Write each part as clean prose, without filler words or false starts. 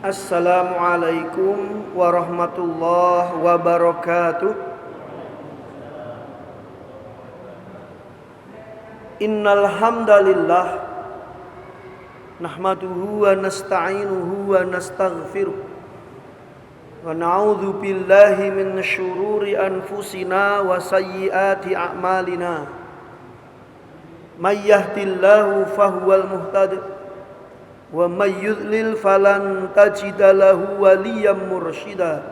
Assalamualaikum warahmatullahi wabarakatuh. Innal hamdalillah nahmaduhu wa nasta'inuhu wa nastaghfiruh wa na'udzu billahi min syururi anfusina wa sayyiati a'malina. May yahdihillahu fahuwal muhtadi wa may yudlil falan tajida lahu waliyyan mursyida.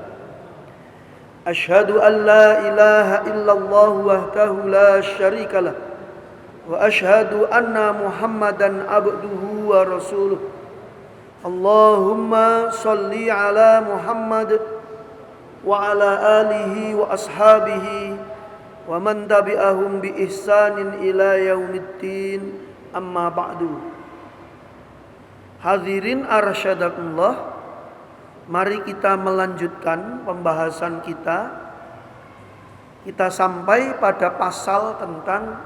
Asyhadu an la ilaha illallah wahdahu la syarikalah wa asyhadu anna Muhammadan abduhu wa rasuluh. Allahumma shalli ala Muhammad wa ala alihi wa ashabihi wa man tabi'ahum bi ihsanin ila yaumiddin. Amma ba'du. Hadirin arsyadakumullah, mari kita melanjutkan pembahasan kita. Kita sampai pada pasal tentang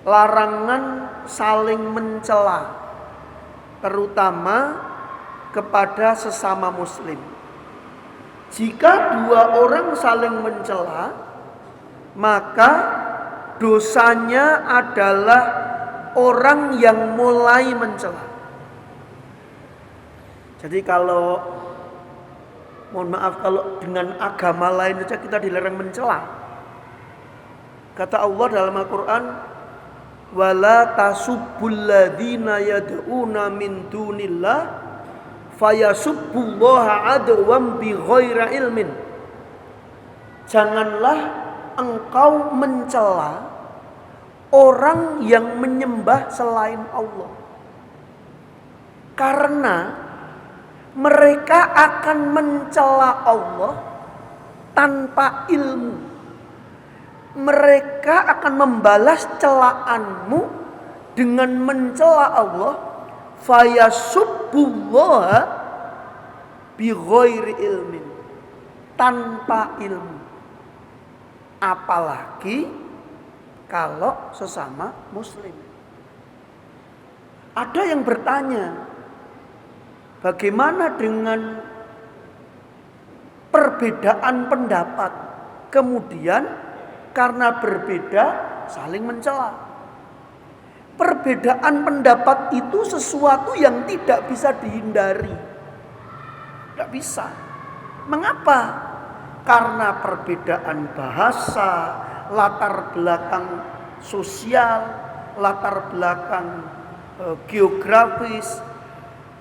larangan saling mencela, terutama kepada sesama muslim. Jika dua orang saling mencela, maka dosanya adalah orang yang mulai mencela. Jadi kalau, mohon maaf, kalau dengan agama lain saja kita dilarang mencela. Kata Allah dalam Al-Quran, wala tasubbul ladzina yad'una min dunillah fayasubbullaha adwan bighairi ilmin. Janganlah engkau mencela orang yang menyembah selain Allah, karena mereka akan mencela Allah tanpa ilmu. Mereka akan membalas celaanmu dengan mencela Allah. Fayasubbullaha bighairi ilmin, tanpa ilmu. Apalagi kalau sesama muslim. Ada yang bertanya, bagaimana dengan perbedaan pendapat, kemudian karena berbeda saling mencela? Perbedaan pendapat itu sesuatu yang tidak bisa dihindari. Tidak bisa. Mengapa? Karena perbedaan bahasa, latar belakang sosial, latar belakang geografis,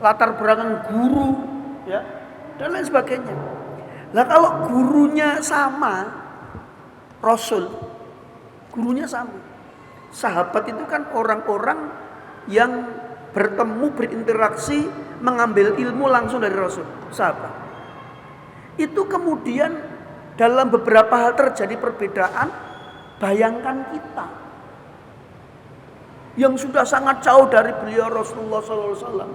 latar belakang guru, ya, dan lain sebagainya. Nah, kalau gurunya sama, Rasul, gurunya sama. Sahabat itu kan orang-orang yang bertemu, berinteraksi, mengambil ilmu langsung dari Rasul. Sahabat itu kemudian dalam beberapa hal terjadi perbedaan. Bayangkan kita yang sudah sangat jauh dari beliau Rasulullah SAW.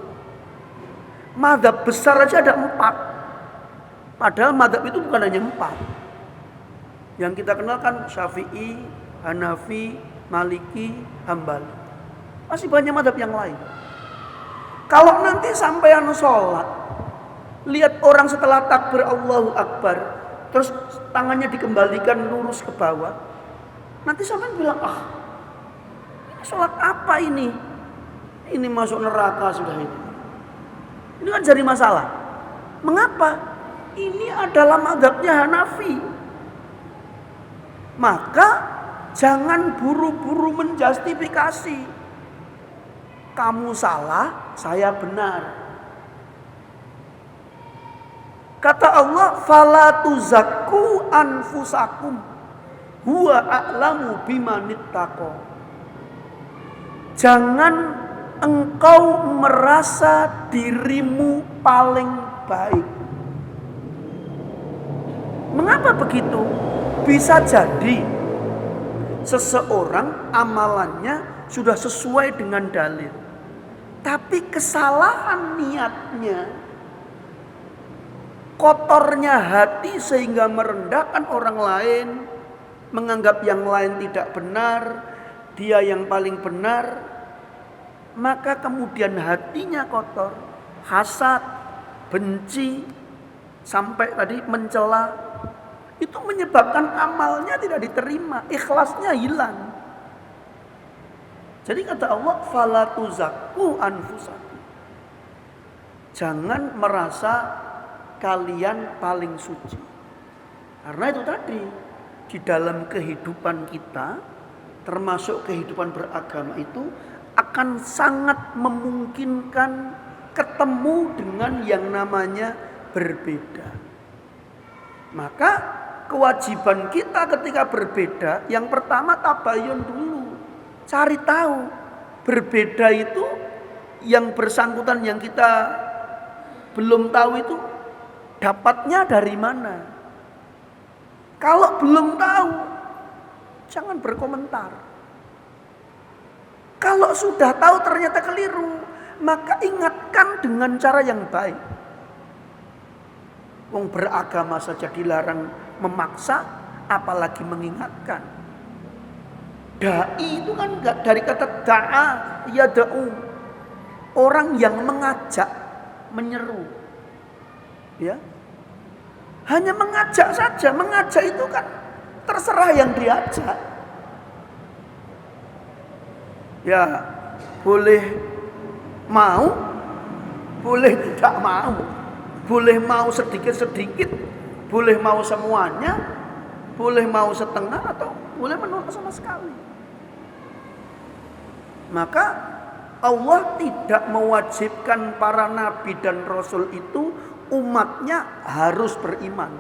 Mazhab besar aja ada 4. Padahal mazhab itu bukan hanya 4. Yang kita kenal kan Syafi'i, Hanafi, Maliki, Hambali. Masih banyak mazhab yang lain. Kalau nanti sampai sholat, lihat orang setelah takbir Allahu Akbar, terus tangannya dikembalikan lurus ke bawah, nanti sampai bilang, ini sholat apa ini? Ini masuk neraka sudah ini. Ini kan jadi masalah. Mengapa? Ini adalah mazhabnya Hanafi. Maka jangan buru-buru menjustifikasi. Kamu salah, saya benar. Kata Allah, fala tuzakku anfusakum huwa a'lamu bimanittaqo. Jangan engkau merasa dirimu paling baik. Mengapa begitu? Bisa jadi seseorang amalannya sudah sesuai dengan dalil, tapi kesalahan niatnya, kotornya hati sehingga merendahkan orang lain, menganggap yang lain tidak benar, dia yang paling benar, maka kemudian hatinya kotor, hasad, benci, sampai tadi mencela, itu menyebabkan amalnya tidak diterima, ikhlasnya hilang. Jadi kata Allah, fala tuzakku anfusakum. Jangan merasa kalian paling suci. Karena itu tadi, di dalam kehidupan kita, termasuk kehidupan beragama itu, akan sangat memungkinkan ketemu dengan yang namanya berbeda. Maka kewajiban kita ketika berbeda, yang pertama tabayun dulu, cari tahu berbeda itu yang bersangkutan yang kita belum tahu itu dapatnya dari mana. Kalau belum tahu, jangan berkomentar. Kalau sudah tahu ternyata keliru, maka ingatkan dengan cara yang baik. Wong beragama saja dilarang memaksa, apalagi mengingatkan. Dai itu kan dari kata da'a, yada'u. Orang yang mengajak, menyeru. Ya. Hanya mengajak saja, mengajak itu kan terserah yang diajak. Ya, boleh mau, boleh tidak mau. Boleh mau sedikit-sedikit, boleh mau semuanya, boleh mau setengah, atau boleh menolak sama sekali. Maka Allah tidak mewajibkan para nabi dan rasul itu umatnya harus beriman.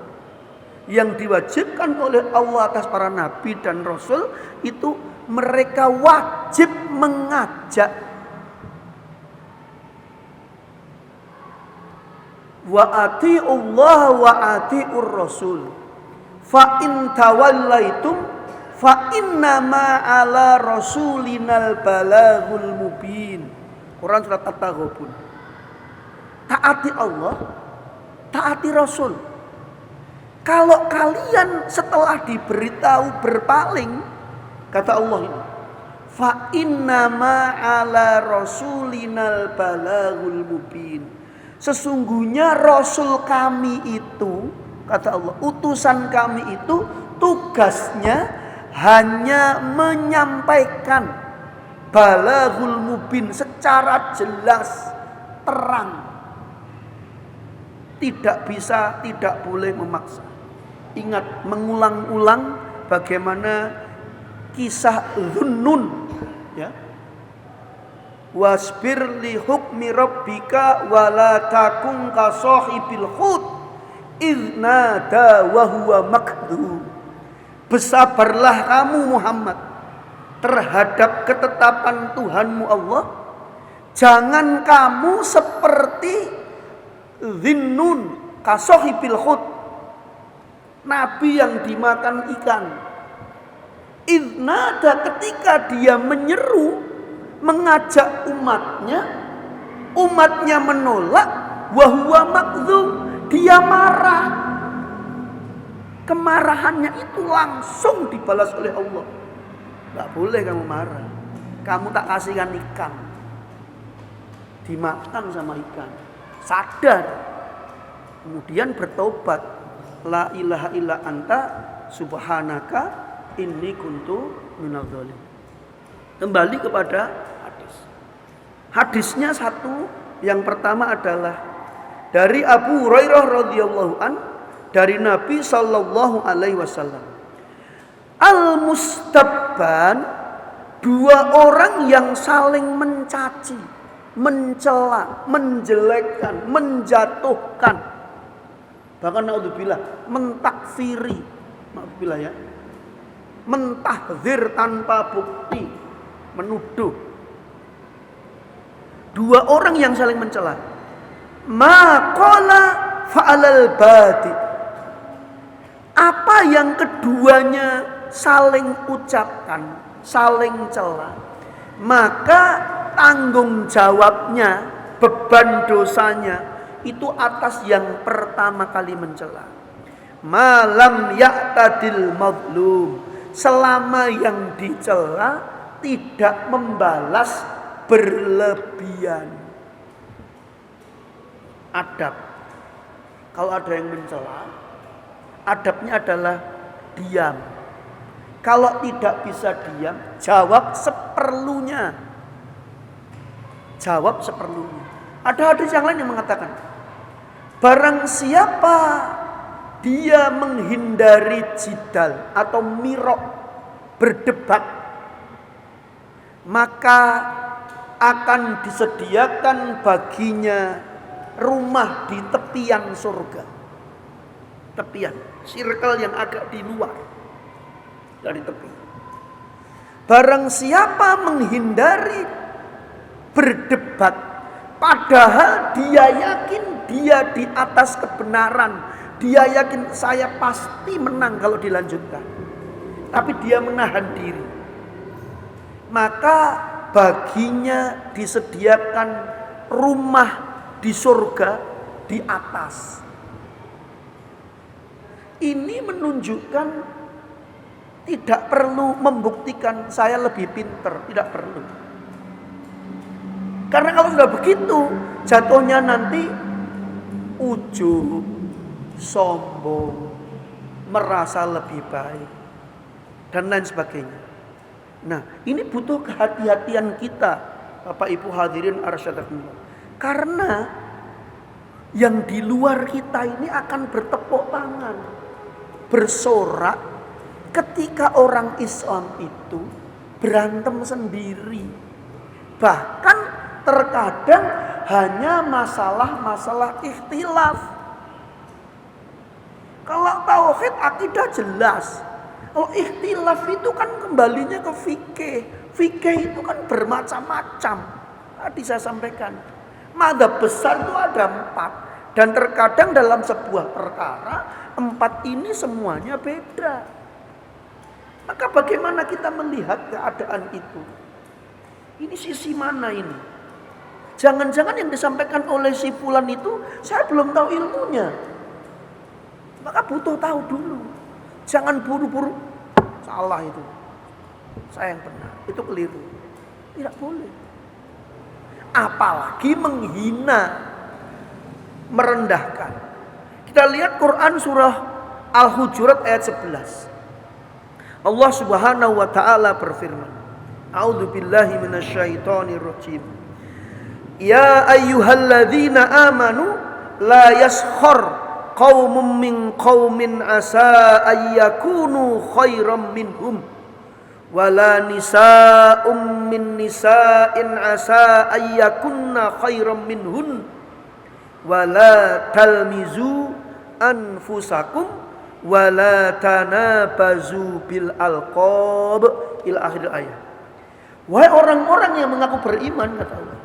Yang diwajibkan oleh Allah atas para nabi dan rasul itu mereka wajib mengajak. Wa ati'ullah wa ati'ur rasul. Fa in tawallaitum fa innama ala rasulinal balaghul mubin. Quran surat At-Taghabun. Taati Allah, taati Rasul. Kalau kalian setelah diberitahu berpaling, kata Allah ini, fa innama ala rasulinal balaghul mubin. Sesungguhnya Rasul kami itu, kata Allah, utusan kami itu tugasnya hanya menyampaikan balaghul mubin secara jelas, terang. Tidak bisa, tidak boleh memaksa. Ingat, mengulang-ulang bagaimana kisah Dhunnun, ya. Wasbir li hukmi rabbika wala takun ka sahibil hut idh nada wa huwa makdhum. Bersabarlah kamu Muhammad terhadap ketetapan Tuhanmu Allah. Jangan kamu seperti Dhunnun ka sahibil hut, nabi yang dimakan ikan. Idh nada, ketika dia menyeru, mengajak umatnya menolak, wahuwa makdzum, dia marah. Kemarahannya itu langsung dibalas oleh Allah. Gak boleh kamu marah, kamu tak kasihkan ikan, dimakan sama ikan. Sadar, kemudian bertobat, la ilaha illa anta subhanaka inni kuntu minadz dzalimin. Kembali kepada hadis. Hadisnya satu, yang pertama adalah dari Abu Hurairah radhiyallahu an, dari Nabi sallallahu alaihi wasallam. Al-mustabban, dua orang yang saling mencaci, mencela, menjelekkan, menjatuhkan, bahkan naudzubillah mentakfiri, naudzubillah ya, mentahdzir tanpa bukti, menuduh. Dua orang yang saling mencela. Maqala fa'alal badi. Apa yang keduanya saling ucapkan, saling cela, maka tanggung jawabnya, beban dosanya itu atas yang pertama kali mencela. Malam ya'tadil mazlum, selama yang dicela tidak membalas berlebihan. adab. Kalau ada yang mencela, adabnya adalah diam. Kalau tidak bisa diam, jawab seperlunya. Jawab seperlunya. Ada hadis yang lain yang mengatakan, barang siapa dia menghindari jidal atau mirok, berdebat, maka akan disediakan baginya rumah di tepian surga. Tepian, circle yang agak di luar dari tepi. Barang siapa menghindari berdebat, padahal dia yakin dia di atas kebenaran, dia yakin saya pasti menang kalau dilanjutkan, tapi dia menahan diri, maka baginya disediakan rumah di surga di atas. Ini menunjukkan tidak perlu membuktikan saya lebih pintar, tidak perlu. Karena kalau sudah begitu, jatuhnya nanti ujub, sombong, merasa lebih baik, dan lain sebagainya. Nah, ini butuh kehati-hatian kita, Bapak Ibu hadirin arsyadakumullah. Karena yang di luar kita ini akan bertepuk tangan, bersorak ketika orang Islam itu berantem sendiri. Bahkan terkadang hanya masalah-masalah ikhtilaf. Kalau tauhid akidah jelas. Kalau ikhtilaf itu kan kembalinya ke fikih. Fikih itu kan bermacam-macam. Tadi saya sampaikan. Madzhab besar itu ada 4. Dan terkadang dalam sebuah perkara 4 ini semuanya beda. Maka bagaimana kita melihat keadaan itu? Ini sisi mana ini? Jangan-jangan yang disampaikan oleh si fulan itu saya belum tahu ilmunya. Maka butuh tahu dulu. Jangan buru-buru salah itu. Saya yang benar, itu keliru. Tidak boleh. Apalagi menghina, merendahkan. Kita lihat Quran surah Al-Hujurat ayat 11. Allah Subhanahu wa taala berfirman, A'udzubillahi minasyaitonirrajim. Ya ayyuhalladzina amanu la yaskhar qaumun min qaumin asa ayyakunu khairam minhum wala nisa'um min nisa'in asa ayyakunna khairam minhun wala talmizu anfusakum wala tanabazu bil alqab ila akhir ayat. Wahai orang-orang yang mengaku beriman, kata Allah,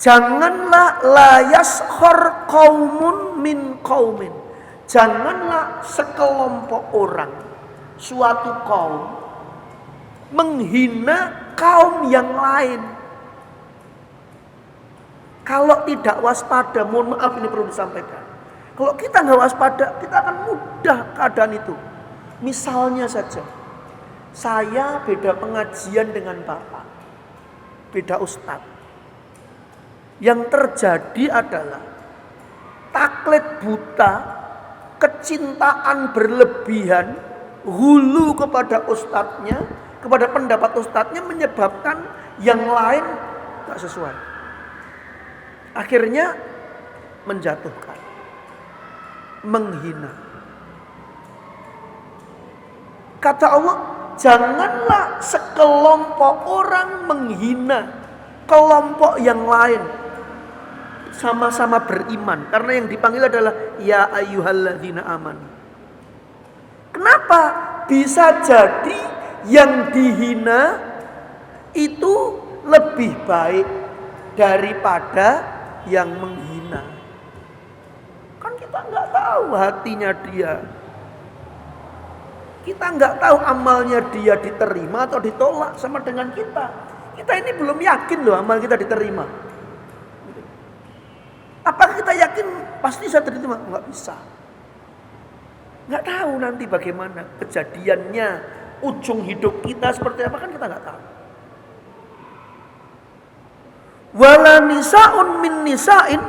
janganlah la yaskhar qaumun min qaumin. Janganlah sekelompok orang, suatu kaum menghina kaum yang lain. Kalau tidak waspada, mohon maaf ini perlu disampaikan. Kalau kita nggak waspada, kita akan mudah keadaan itu. Misalnya saja, saya beda pengajian dengan Bapak, beda ustadz. Yang terjadi adalah taklid buta, kecintaan berlebihan, hulu kepada ustadznya, kepada pendapat ustadznya, menyebabkan yang lain tak sesuai. Akhirnya menjatuhkan, menghina. Kata Allah, janganlah sekelompok orang menghina kelompok yang lain. Sama-sama beriman. Karena yang dipanggil adalah ya ayyuhalladzina amanu. Kenapa? Bisa jadi yang dihina itu lebih baik daripada yang menghina. Kan kita nggak tahu hatinya dia. Kita nggak tahu amalnya dia diterima atau ditolak sama dengan kita. Kita ini belum yakin loh amal kita diterima. Apakah kita yakin pasti saya diterima? Nggak bisa. Nggak tahu nanti bagaimana kejadiannya, ujung hidup kita seperti apa kan kita nggak tahu. Wala nisa'un min nisa'in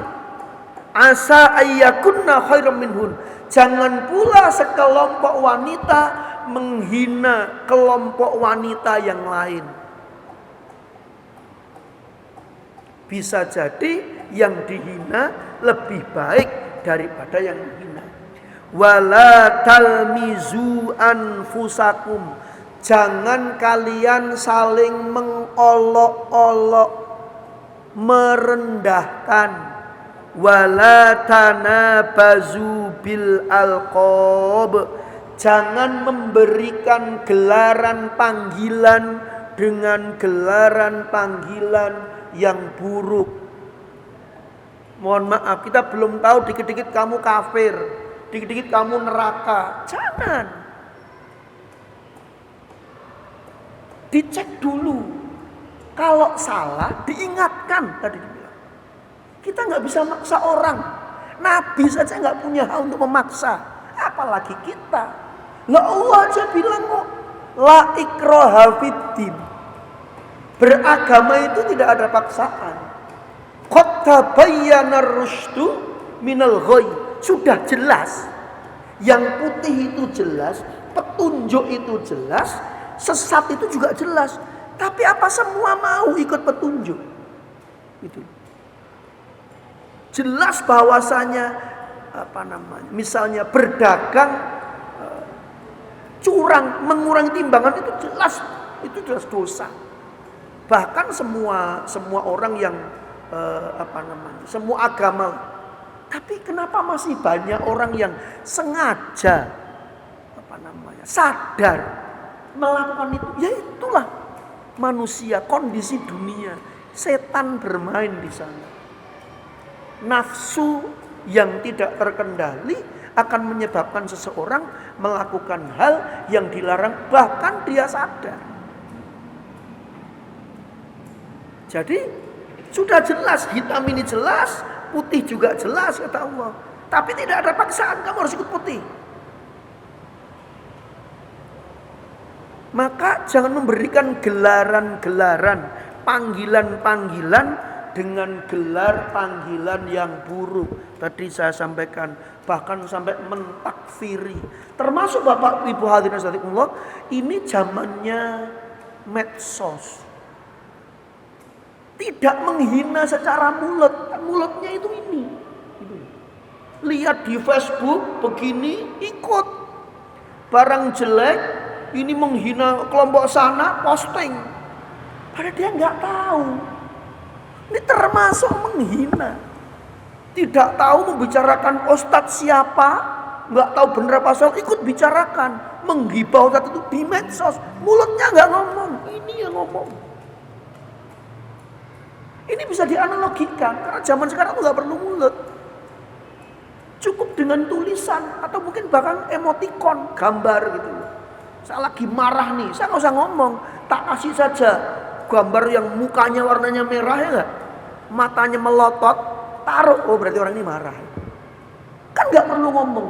asa ayyakunna khairam minhun. Jangan pula sekelompok wanita menghina kelompok wanita yang lain. Bisa jadi yang dihina lebih baik daripada yang menghina. Wala talmizu anfusakum. Jangan kalian saling mengolok-olok, merendahkan. Wala tanabazu bil alqab. Jangan memberikan gelaran panggilan dengan gelaran panggilan yang buruk. Mohon maaf, kita belum tahu, dikit-dikit kamu kafir, dikit-dikit kamu neraka. Jangan. Dicek dulu. Kalau salah diingatkan, tadi dibilang. Kita nggak bisa maksa orang. Nabi saja nggak punya hak untuk memaksa, apalagi kita. Lah Allah aja bilang kok, la ikraha fiddin. Beragama itu tidak ada paksaan. Qad tabayyana ar-rusydu minal ghayy. Sudah jelas. Yang putih itu jelas, petunjuk itu jelas, sesat itu juga jelas. Tapi apa semua mau ikut petunjuk? Itu. Jelas bahwasanya misalnya berdagang curang, mengurangi timbangan itu jelas dosa. Bahkan semua orang yang semua agama. Tapi kenapa masih banyak orang yang sengaja sadar melakukan itu? Ya itulah manusia, kondisi dunia. Setan bermain di sana. Nafsu yang tidak terkendali akan menyebabkan seseorang melakukan hal yang dilarang, bahkan dia sadar. Jadi sudah jelas, hitam ini jelas, putih juga jelas kata Allah. Tapi tidak ada paksaan, kamu harus ikut putih. Maka jangan memberikan gelaran-gelaran, panggilan-panggilan dengan gelar panggilan yang buruk. Tadi saya sampaikan, bahkan sampai mentakfiri. Termasuk Bapak Ibu hadirin sekalian, ini zamannya medsos. Tidak menghina secara mulutnya itu ini. Lihat di Facebook begini ikut. Barang jelek ini menghina kelompok sana posting. Padahal dia nggak tahu. Ini termasuk menghina. Tidak tahu membicarakan ustadz siapa, nggak tahu benar apa salah, ikut bicarakan, menggibah ustadz itu di medsos, mulutnya nggak ngomong, ini yang ngomong. Ini bisa dianalogikan karena zaman sekarang nggak perlu mulut, cukup dengan tulisan atau mungkin bahkan emoticon, gambar gitu. Saya lagi marah nih, saya nggak usah ngomong, tak kasih saja gambar yang mukanya warnanya merah ya nggak, matanya melotot, taruh, oh berarti orang ini marah. Kan nggak perlu ngomong.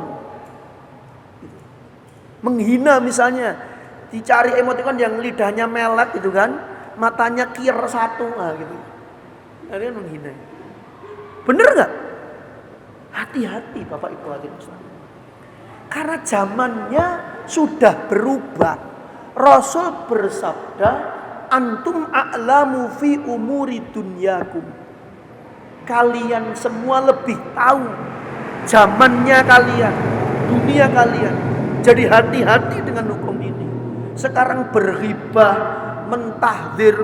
Menghina misalnya, dicari emoticon yang lidahnya melet gitu kan, matanya kir satu, nah gitu. Ada yang menghina. Bener nggak? Hati-hati Bapak Ibu hadirin sekalian. Karena zamannya sudah berubah. Rasul bersabda, antum a'lamu fi umuri dunyakum. Kalian semua lebih tahu zamannya kalian, dunia kalian. Jadi hati-hati dengan hukum ini. Sekarang berghibah, mentahdir,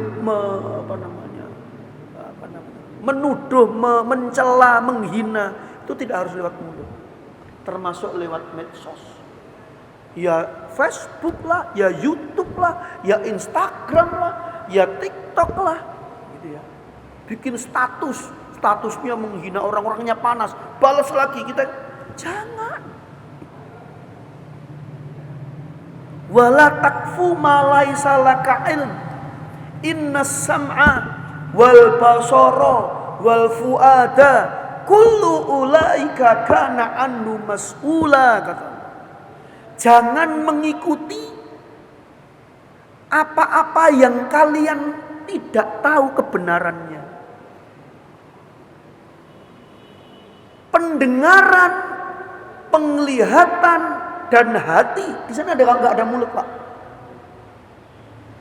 menuduh, mencela, menghina, itu tidak harus lewat mulut. Termasuk lewat medsos. Ya Facebook lah, ya YouTube lah, ya Instagram lah, ya TikTok lah, gitu ya. Bikin statusnya menghina, orang-orangnya panas, balas lagi, kita jangan. Wala takfu ma laisa laka ilm. Innas sam'a wal basara wal fuada kullu ulaika kana anhu mas'ula, kata. Jangan mengikuti apa-apa yang kalian tidak tahu kebenarannya. pendengaran, penglihatan, dan hati. Di sana nggak ada mulut, Pak.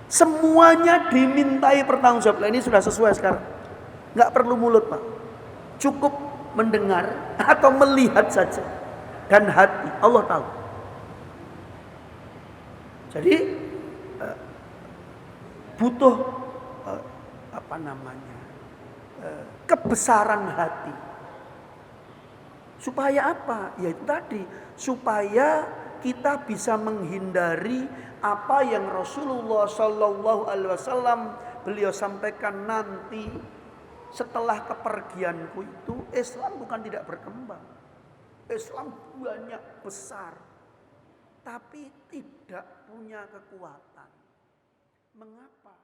Semuanya dimintai pertanggungjawaban. Ini sudah sesuai sekarang. Nggak perlu mulut, Pak. Cukup mendengar atau melihat saja. Dan hati, Allah tahu. Jadi butuh kebesaran hati. Supaya apa? Ya itu tadi, supaya kita bisa menghindari apa yang Rasulullah Shallallahu Alaihi Wasallam beliau sampaikan nanti setelah kepergianku itu Islam bukan tidak berkembang, Islam banyak besar, tapi tidak punya kekuatan. Mengapa?